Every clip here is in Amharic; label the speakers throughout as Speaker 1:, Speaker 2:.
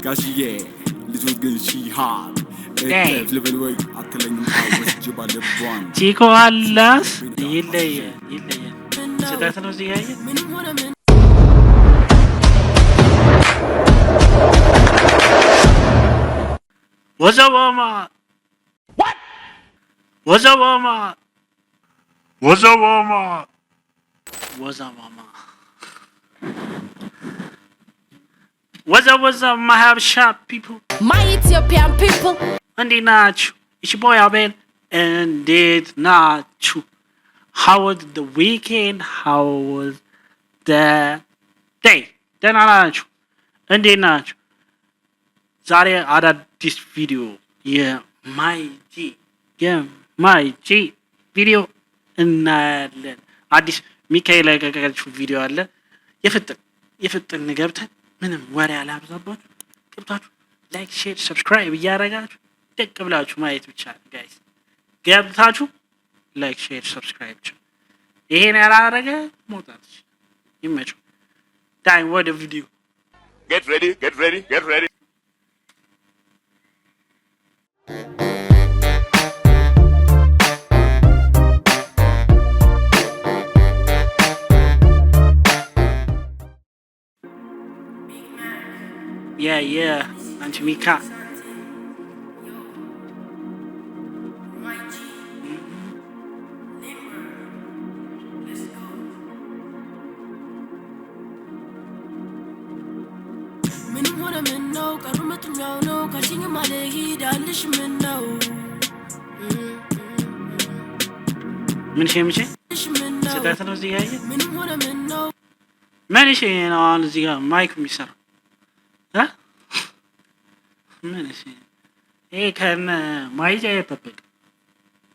Speaker 1: ጋሽዬ ልጆች ግን ሺሃብ እጥፍ ልበል ወይ አትለኝም አይወስ ጅባ ልቧን
Speaker 2: ቺኮ አላስ ይለየ ስህተት ነው እዚህ ያየ ወዘዋማ What's up, my Habesha people?
Speaker 3: My Ethiopian people.
Speaker 2: Andy Nacho. It's your boy Abel. Indeed Nacho. How was the weekend? How was the day? Then Nacho. Indeed Nacho. Zare this video. Yeah, my G video. And አዲስ ሚካኤል ያቀቀችው ቪዲዮ አለ የፍጥን ገብተን ምንም ወሬ አላብዛባችሁ ገብታችሁ ላይክ ሼር ሰብስክራይብ እያደረጋችሁ ደቅ ብላችሁ ማየት ብቻ ጋይስ ገብታችሁ ላይክ ሼር ሰብስክራይብ ይሄን ያላረገ ሞታት ይመቸው ታይም ወደ ቪዲዮ
Speaker 4: get ready
Speaker 2: Yeah, Auntie Mika. ምንሽ ስህተት ነው እዚህ ያየ ምንሽ ነው አሁን እዚህ ጋር ማይክ የሚሰራ ምንሽ ይሄ ከነ ማይጃ የጠበቅ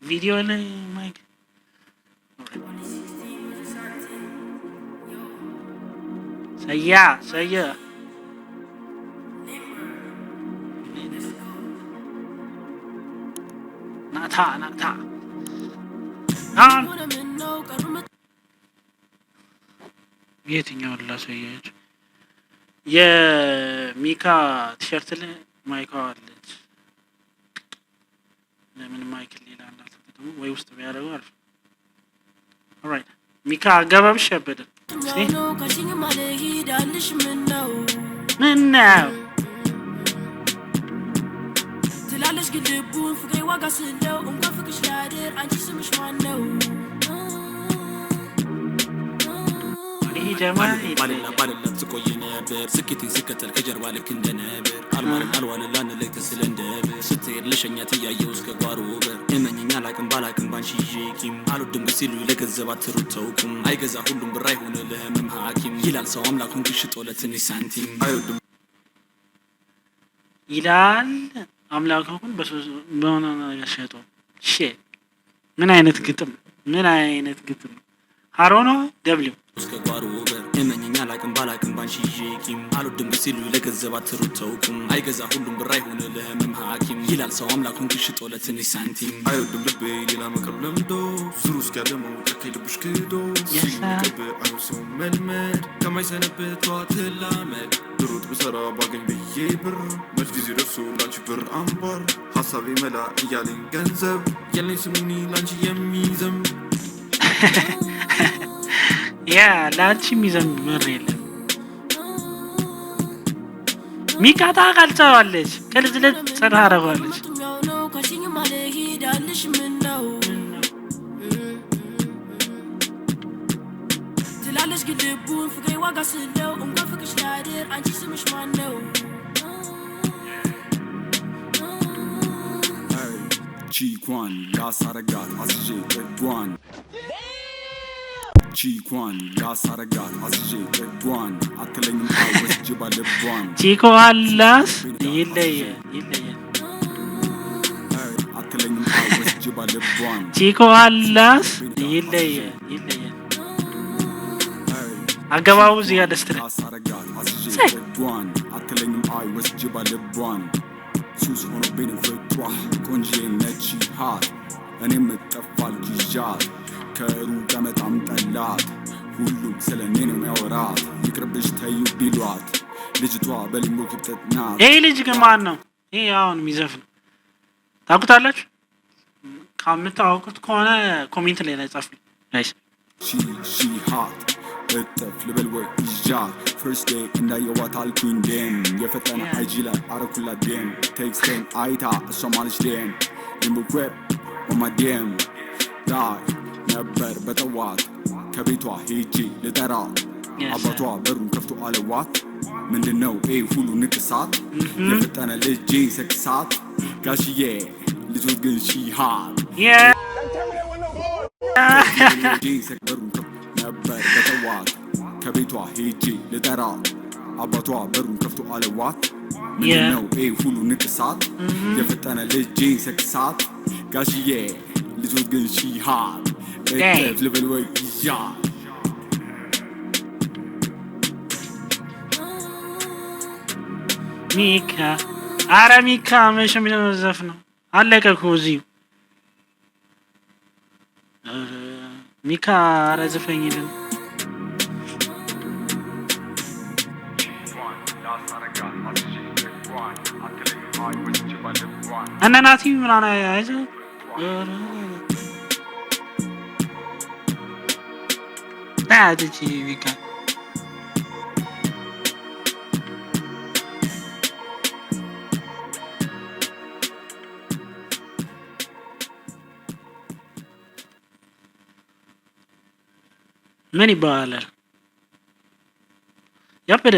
Speaker 2: ቪዲዮ ላይ ማይክ ሰያ ናታ የትኛውን ላሳያችሁ የሚካ ቲሸርት ላይ ማይክ አለች ለምን ማይክ ሌላ እንዳልተጠቀሙ ወይ ውስጥ ቢያደርጉ አሪፍ ኦልራይት ሚካ አገባብሽ ያበደ ምን ነው ትላለሽ ግን ልቡን ፍቅሬ ዋጋ ስለው እንኳን ፍቅሽ ያድር አንቺ ስምሽ ማን ነው
Speaker 1: ባለላት ስቆይ ነበር ስኬቴን ስከተል ከጀርባ ልክ እንደነበር አልዋልላ ንለይተ ስለንደብር ስትሄድ ልሸኛት እያየው እስከ ጓሮ በር እመኝኛ ባላቅም ባንቺ ቂም አልወድም ሲሉ ለገንዘብ አትሩተውኩም አይገዛ ሁሉም ብር አይሆን ለህመም ሐኪም ይላል ሰው አምላኩን ግሽጦ ለትንሽ ሳንቲም አይወድም
Speaker 2: ይላል አምላኩን በሆነ ነገር ሸጦ ምን አይነት ግጥም ሃሮኖ ደብሊው
Speaker 1: እስከ ጓሮ በር እመኝኛ ባላቅም ባንቺ ቂም አልወድም ሲሉ ለገንዘብ አትሩተውኩም አይገዛ ሁሉም ብር አይሆን ለህመም ሐኪም ይላል ሰው አምላኩን ግሽጦ ለትንሽ ሳንቲም አይወድም ልቤ ሌላ መቅረብ ለምዶ ዙሩ እስኪያደመው ጨካኝ ልብሽ ክዶ ሲቀብ አይወሰው መልመድ ከማይሰነበት ተዋትላመድ ድሮት ብሰራ ባገኝ ብዬ ብር መች ጊዜ ደርሶ ላንቺ ብር አምባር ሀሳቤ መላ እያለኝ ገንዘብ የለኝ ስሙኒ ላንቺ የሚዘም
Speaker 2: ላንቺ የሚዘምር የለም ሚካታ ካልጻዋለች ከልዝለት ጸዳ አረጋለች ትላለች ግን ልቡን ፍቅሬ ዋጋ ስለው እንኳን ፍቅሽ ያድር አንቺ ስምሽ ማን ነው
Speaker 1: ቺኳን ያሳረጋት አስጄ እጓን ቺኳን ያሳረጋት አስጄ እጓን አትለኝም አይወስ ጅባ ልቧን
Speaker 2: ቺኮ አላስ ይለየ
Speaker 1: አትለኝም አይወስ ጅባ ልቧን
Speaker 2: ቺኮ አላስ ይለየ አገባቡ እዚህ ጋር ደስ ትላል
Speaker 1: ያሳረጋት አስጄ እጓን አትለኝም አይወስ ጅባ ልቧን ሱስ ሆኖብኝ ፍቅሯ ቆንጆ ነች ሃት እኔም እጠፋል ይዣት ከሩቅ በጣም ጠላት ሁሉም ስለኔ ነው የሚያወራት ይቅርብሽ ተዩ ቢሏት ልጅቷ በሊምቦ ክብጠት ናት።
Speaker 2: ይሄ ልጅ ግን ማን ነው? ይሄ አሁን የሚዘፍነው ታውቁታላችሁ? ከምታውቁት ከሆነ ኮሜንት ላይ ጻፉልኝ ጋይስ።
Speaker 1: ሺ ሃት እጥፍ ልበል ወይ ይዣት ፈርስት ዴይ እንዳየዋት አልኩኝ ዴም የፈጠነ አይጂ ላይ አረኩላት ዴም ቴክስቴን አይታ እሷ ማለች ዴም ሊምቦ ክሬፕ ኦማ ዴም ዳይ ነበር በጠዋት ከቤቷ ሄጄ ልጠራት አባቷ በሩን ከፍቶ አለዋት ምንድነው ይሄ ሁሉ ንቅሳት የፈጠነ ልጄ ሰክሳት ጋሽዬ ልጆች ግን ሺሃት ነበር በጠዋት ከቤቷ ሄጄ ልጠራት አባቷ በሩን ከፍቶ አለዋት ምንድነው ይሄ ሁሉ ንቅሳት የፈጠነ ልጄ ሰክሳት ጋሽዬ ልጆች ግን ሺሃት እጥፍ ልበል ወይ ይዣት
Speaker 2: ሚካ አረ ሚካ መቼም ዘፍ ነው አለቀ እኮ እዚሁ ሚካ አረ ዘፈኝልን እነ ናቲ ምናምን አይዘ ታዲያ ሚካ ምን ይባላል? ያበደ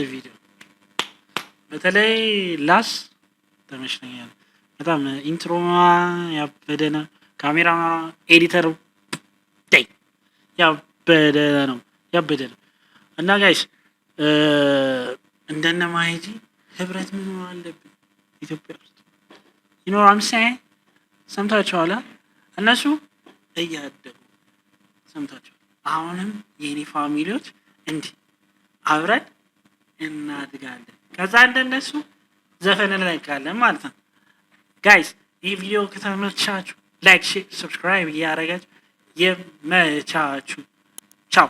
Speaker 2: ቪዲዮ በተለይ ላስ ተመችቶኛል በጣም ኢንትሮማ ያበደ ነው። ካሜራ ኤዲተሩ ያበደ ነው እና ጋይስ እንደነ ማይጂ ህብረት ምን አለብን ኢትዮጵያ ውስጥ ይኖራል። ሰምታችኋል? እነሱ እያደጉ ሰምታችኋል። አሁንም የኔ ፋሚሊዎች እንዲህ አብረን እናድጋለን። ከዛ እንደነሱ ዘፈን እንለቃለን ማለት ነው። ጋይስ ይህ ቪዲዮ ከተመቻችሁ ላይክ፣ ሼር፣ ሰብስክራይብ እያደረጋችሁ የመቻችሁ ቻው።